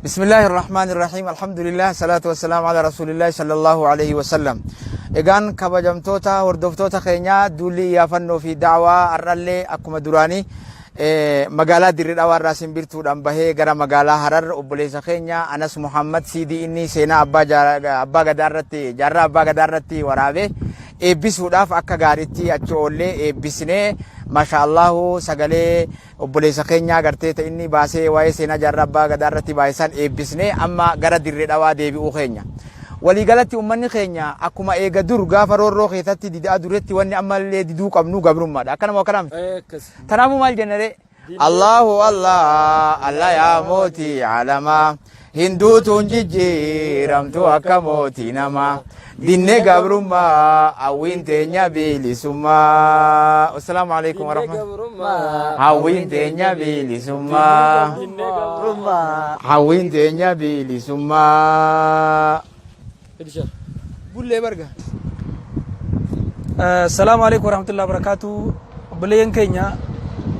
بسم الله الرحمن الرحيم الحمد لله صلاة والسلام على رسول الله صلى الله عليه وسلم إيجان كبجمتوتا وردفتوتا خينيا دولي يافنو في دعوة الرلي أكما دوراني مقالة دير أوار راسم بيرتو دنبهي غرا مقالة هرر أبوليس خينيا أنس محمد سيدي إني سينا أبا قدارتي جارة أبا قدارتي ورابي eebbisuu dhaaf akka gaariitti achi oollee eebbisnee maashaallahu sagalee obboleessa keenya agartee inni baasee waa'ee seenaa jaarraa abbaa gadaa irratti baay'isan eebbisnee amma gara dirree dhawaa deebi'uu keenya. Waliigalatti uummanni keenya akkuma eega dur gaafa roorroo keessatti didaa duretti wanni ammallee diduu qabnu gabrummaadha. Akkanuma akkanam. Tanaafuu maal jennare? Allahu Allah Allah yaa mootii alamaa hinduutuun jijjiiramtu akka mootii namaa. Dinne gabrumma awin teenya bilisumma. Assalamu alaikum warahmatullahi. Awin teenya bilisumma. Awin teenya bilisumma. Bulle barga. Assalamu alaikum warahmatullahi wabarakatuh. Buleen keenya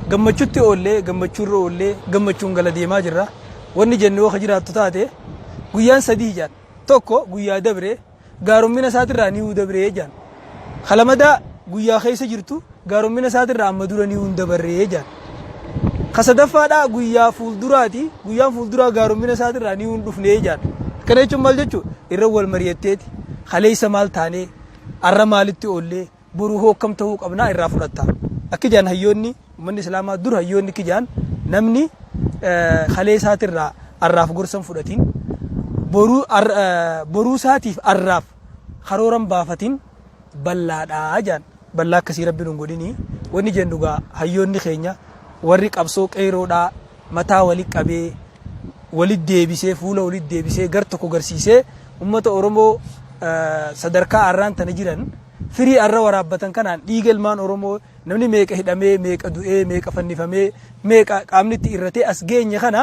gammachuutti oolle gammachuurra oolle gammachuun gala deemaa jirra. Wanni jenne waxa jiraattu taate guyyaan sadii jaan tokko guyyaa dabre gaarumina saatirraa ni dabree jaan khalamada guyyaa keessa jirtu gaarumina saatirraa amma dura ni dabaree jaan kasadaffaadha guyyaa fuulduraati guyyaan fuulduraa gaarumina saatirraa ni dhufnee jaan kana jechuun maal jechuu irra wal mariyatteeti khaleessa maal taanee arra maalitti oollee boruu hokkam ta'uu qabnaa irraa fudhatta akka jaan hayyoonni ummanni islaamaa dur hayyoonni kijaan namni khaleessaatirraa arraaf gorsan fudhatiin boruu saatiif arraaf karooran baafatin ballaadhaa jaan ballaa akkasii rabbiin hin godhini wanni jennugaa hayyoonni keenya warri qabsoo qeeroodhaa mataa walit qabee walit deebisee fuula walit deebisee gar tokko garsiisee ummata Oromoo sadarkaa arraan tana jiran firii arra waraabbatan kanaan dhiiga ilmaan Oromoo namni meeqa hidhamee meeqa du'ee meeqa fannifamee meeqa qaamnitti irratee as geenye kana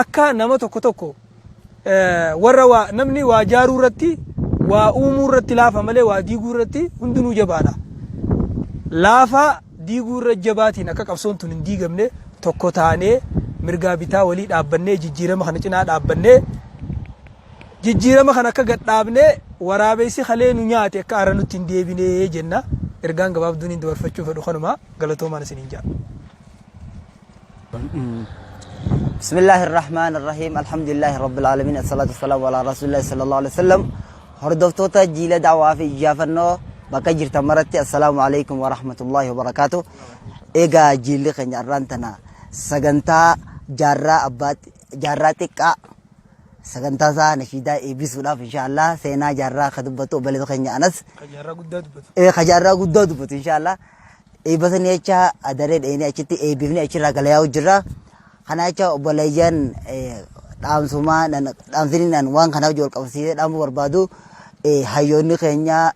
akka nama tokko warra waa namni waa jaaruu irratti waa uumuu irratti laafa malee waa diiguu irratti hundinuu jabaadha. Laafa diiguu irra jabaatiin akka qabsoon tun hin diigamne tokko taanee mirgaa bitaa walii dhaabbannee jijjiirama kana cinaa dhaabbannee jijjiirama kana akka gad dhaabnee waraabessi khalee nu nyaate akka arra nutti hin deebinee jenna ergaan gabaabduun hin dabarfachuu fedhu kanuma galatoomaan isiniin jaa. بسم الله الرحمن الرحيم الحمد لله رب العالمين الصلاة والسلام على رسول الله صلى الله عليه وسلم هردفتوتا جيل دعوة في جافرنا بكجر تمرتي السلام عليكم ورحمة الله وبركاته إيجا جيل خن رانتنا سجنتا جارة أبات جاراتك سجنتا زا نشيدا إبسولا إن شاء الله سينا جارة خدمته بلد خن أنس خجارة قدود بت إن شاء الله بس نيجا أدري إني أشتي بيفني أشرا كلياو جرا خنا أشوا بلايان دام سوما دام سنين وان خنا جول كوسيد دام بربادو هايوني خنيا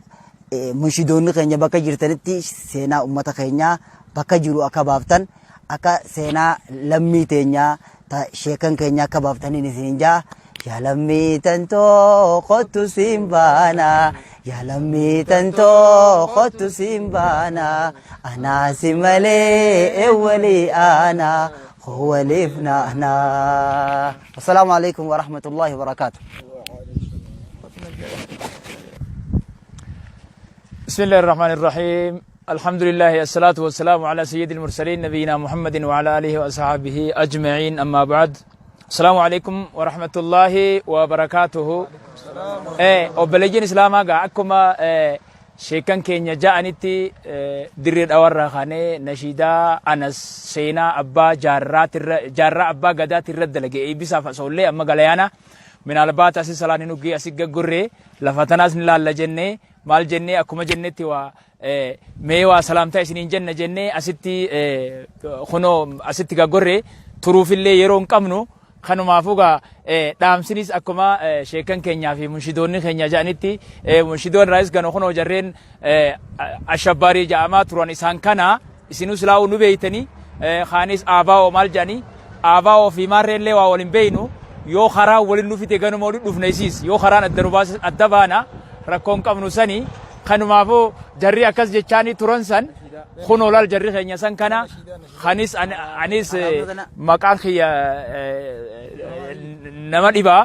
مشيدوني خنيا بكا جرتنتي سينا أمتا خنيا بكا جرو أكا بافتن أكا سينا لمي تنيا تا شيكن خنيا كبافتن نسينجا يا لمي تنتو خطو سيمبانا يا لمي تنتو خطو سيمبانا أنا سيمالي أولي أنا هو ليفنا هنا. السلام عليكم ورحمة الله وبركاته. بسم الله الرحمن الرحيم الحمد لله الصلاة والسلام على سيد المرسلين نبينا محمد وعلى آله وأصحابه أجمعين أما بعد السلام عليكم ورحمة الله وبركاته. وبلجين إسلاما قاعدكما شيكان كينيا جاءنيتي دريد أورا خاني نشيدا أنس سينا أبا جارة أبا قدات الرد لقي بيسا فأسولي أما قليانا من البات أسي سلاني نقي أسيقا قري لفتناس نلال لجنة مال جنة أكما جنتي و ميوا سلامتا سنين جنة جنة أسيتي خنو أسيتي قري تروف اللي يرون كمنو خانو مافوغا دامسينيس أكما شيكان كينيا في منشدوني كينيا جانيتي منشدون رئيس كانوا خنو جرين الشباري جامعات روان إسان كانا إسنو سلاو نبيتني خانيس آباو مالجاني آباو في مارين لوا ولن بينو يو خرا ولن نفتي كانوا مولد نفنيسيس يو خران الدرباس الدبانا ركون كامنو ساني خانو مافو جري أكاس جيشاني ترانسان خنو لال جري خينيا سان كانا خانيس أنيس مكان خيا nama dhibaa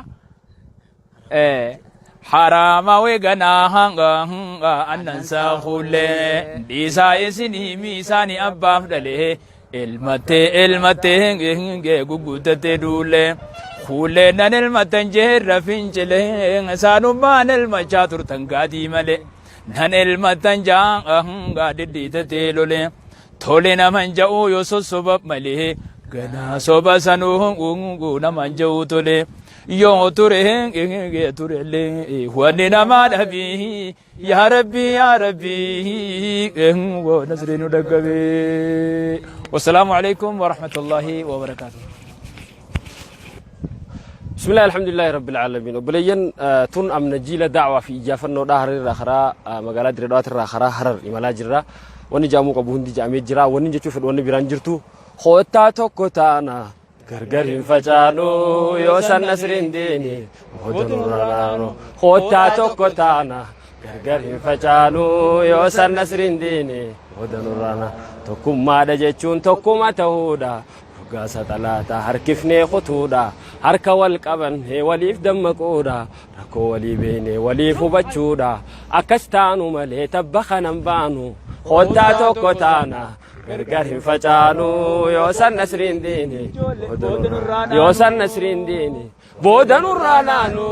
harama weeganaa hanga annan saakulee dhiisaa isinii miisaanii abbaaf dhalee ilmattee guguddattee duulee kuulee nan ilmattan jeerra fincilee saanummaan ilmachaa turtan gaatii malee nan ilmattan jaanga diddiitattee lolee tole naman ja'uu yoo sossoba malee ganaa soba sanuu naman ja'uu tolee yoo ture turellee wanni namaa dhabii yaa rabbii nasriinu dhaqqabee. Wassalaamu alaikum wa rahmatullahi wa barakatuh. بسم الله الحمد لله رب العالمين وبلين تون أمن جيل دعوة في إجافة نودا هرر الآخرة مقالات ردوات الآخرة هرر إمالا جرا وني جامو قبوهن دي جامي جرا وني جتشوف وني بيران جرتو خوتا توكو تانا غرغرين فجانو يوسن نسرين ديني ودنو رانانو خوتا توكو تانا غرغرين فجانو يوسن نسرين ديني ودنو رانا توكو ما دجتشون توكو ما تهودا قاسة ثلاثة هركفني خطودا هركا والقبن هي وليف دمكودا ركو ولي بيني وليف بچودا أكستانو ملي تبخنا بانو خودا توكوتانا غرغر فجانو يوسن نسرين ديني يوسن نسرين ديني بودن الرانانو